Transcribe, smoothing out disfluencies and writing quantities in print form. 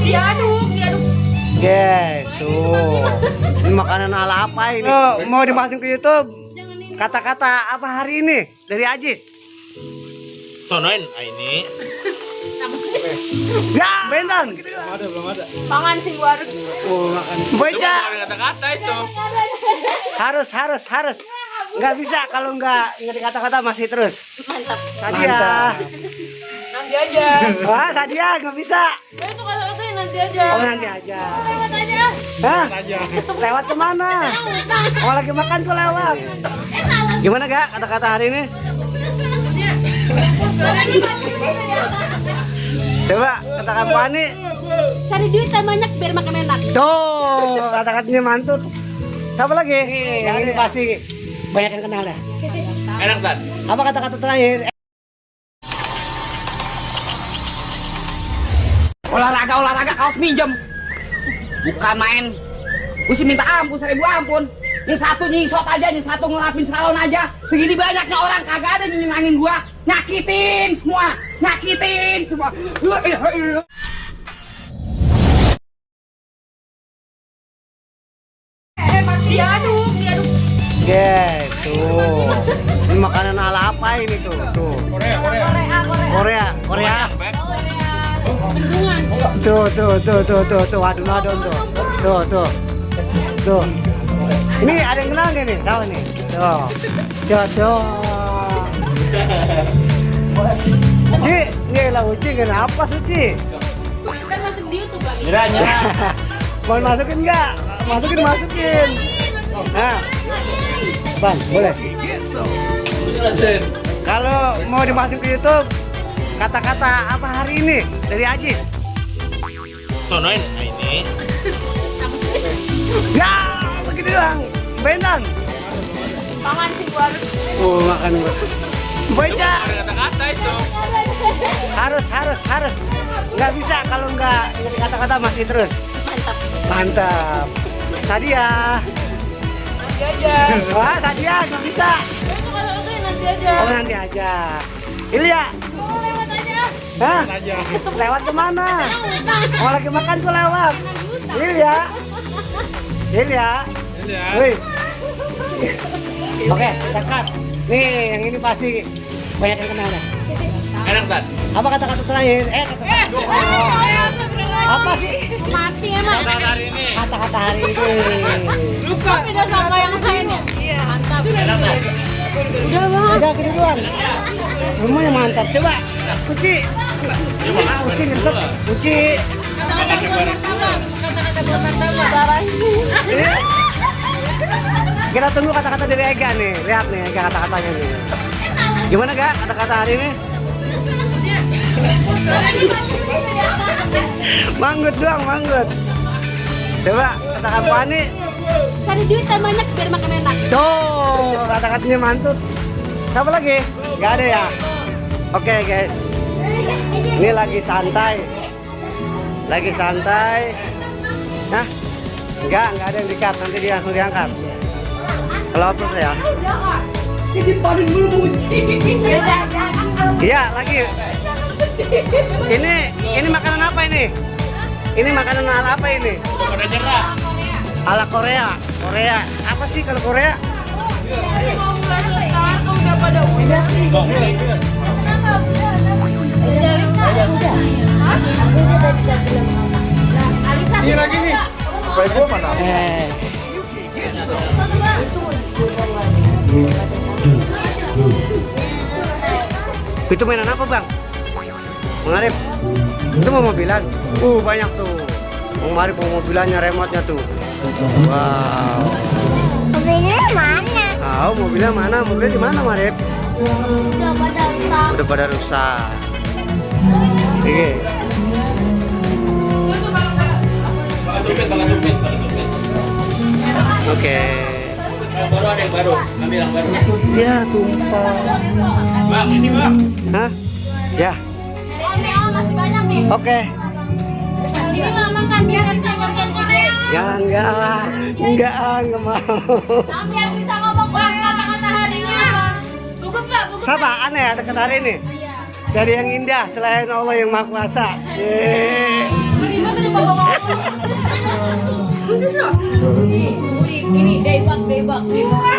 Diaduk. Guys, tuh. Ini makanan ala apa ini? Oh, mau dimasukin ke YouTube. Kata-kata apa hari ini dari Aji? Sonoin ini. Ya, bentan. Belum ada. Pangan sing warung. Oh, makan. Coba Baca. ada kata-kata itu. Harus. Nggak bisa kalau nggak kata-kata masih terus. Mantap. Sadia. Nanti aja. Wah, Sadia nggak bisa. Itu kata-katanya nanti aja. Oh, nanti aja. Lewat aja. Hah? Lewat kemana? Oh, lagi makan tuh lewat. Gimana Kak kata-kata hari ini? Coba katakan Bu Ani. Cari duit yang banyak biar makan enak. Tuh, kata-katanya mantap. Siapa lagi? Yang ini pasti banyak yang kenal dah. Enak kan? Apa kata-kata terakhir? Olahraga kaos minjem. Bukan main. Gue sih minta ampun, 1000 ampun. Ini satu nyisot aja, ini satu ngelapin salon aja. Segini banyaknya orang kagak ada nyenangin gua. Nyakitin semua. Diaduk. Guys, tuh. Ini makanan ala apa ini tuh? Tuh. Korea. Bendungan. Tuh. Adon tuh. Tuh. Ini ada yang kenal nggak nih? Tahu nih. Tuh. Ci, ini lah Uci kenapa sih Ci? Kan masuk di YouTube Bang. Nyerah. Mau masukin nggak? Masukin. Nah, Bang, boleh. Kalau mau dimasukin ke YouTube, kata-kata apa hari ini dari Aji? Sonoin ini. Ya, begitu doang. Bentan. Pangan sing warung. Oh, makan. Coba Baca. ada kata-kata itu. Harus. Nggak bisa kalau nggak kata-kata masih terus. Mantap. Sadia. Nanti aja. Wah, Sadia nggak bisa. Itu kata-katanya nanti aja. Oh, nanti aja. Ilya. Lewat aja. Hah? Lewat kemana? Oh, lagi makan tuh lewat. Ilya. Wih. Oke, dekat. Nih, yang ini pasti banyak yang kenal dah. Enak kan? Apa kata-kata terakhir? Apa sih? Mati emang. Kata hari ini. Kata-kata hari ini. Lupa. Beda sama yang lain ya? Iya. Mantap. Enak kan? Udah gitu doang. Semuanya mantap. Coba. Uci. Uci ngerti. Uci. Kata-kata buat martabak. Darah. Kita tunggu kata-kata dari Ega nih. Lihat nih Ega kata-katanya nih. Gimana Kak kata-kata hari ini? Manggut doang, manggut. Coba katakan Bu Ani. Cari duit yang banyak biar makan enak. Tuh, kata-katanya mantap. Siapa lagi? Gak ada ya? Oke guys. Ini lagi santai. Hah? Enggak ada yang dikat. Nanti dia langsung diangkat. Kalau apa ya? Jadi paling memuji. Iya, lagi. Ini makanan apa ini? Ini makanan ala apa ini? Udah nyerah. Ala Korea. Apa sih kalau Korea? Udah pada udah. Alisa Ini lagi nih. Supaya gua mana? Itu mainan apa Bang? Bang Arif, itu mau mobilan? Banyak tuh. Bang Arif mau mobilannya, remote-nya tuh. Wow. Mobilnya mana? Tahu mobilnya mana? Mobilnya di mana Marif? Udah pada rusak. Oke. Oke. Baru ada yang baru. Ambil yang baru. Ya tumpah. Bang, ini bang. Hah? Ya. Masih banyak nih. Oke. Ini mama kasih Alisa nonton Korea. Ya enggak mau. Tapi Alisa ngomong kata-kata hari ini apa? Bukan Pak, bukan. Siapa? Aneh ada kata hari ini. Jadi yang indah selain Allah yang Maha Kuasa. Yeay. Ini daybak.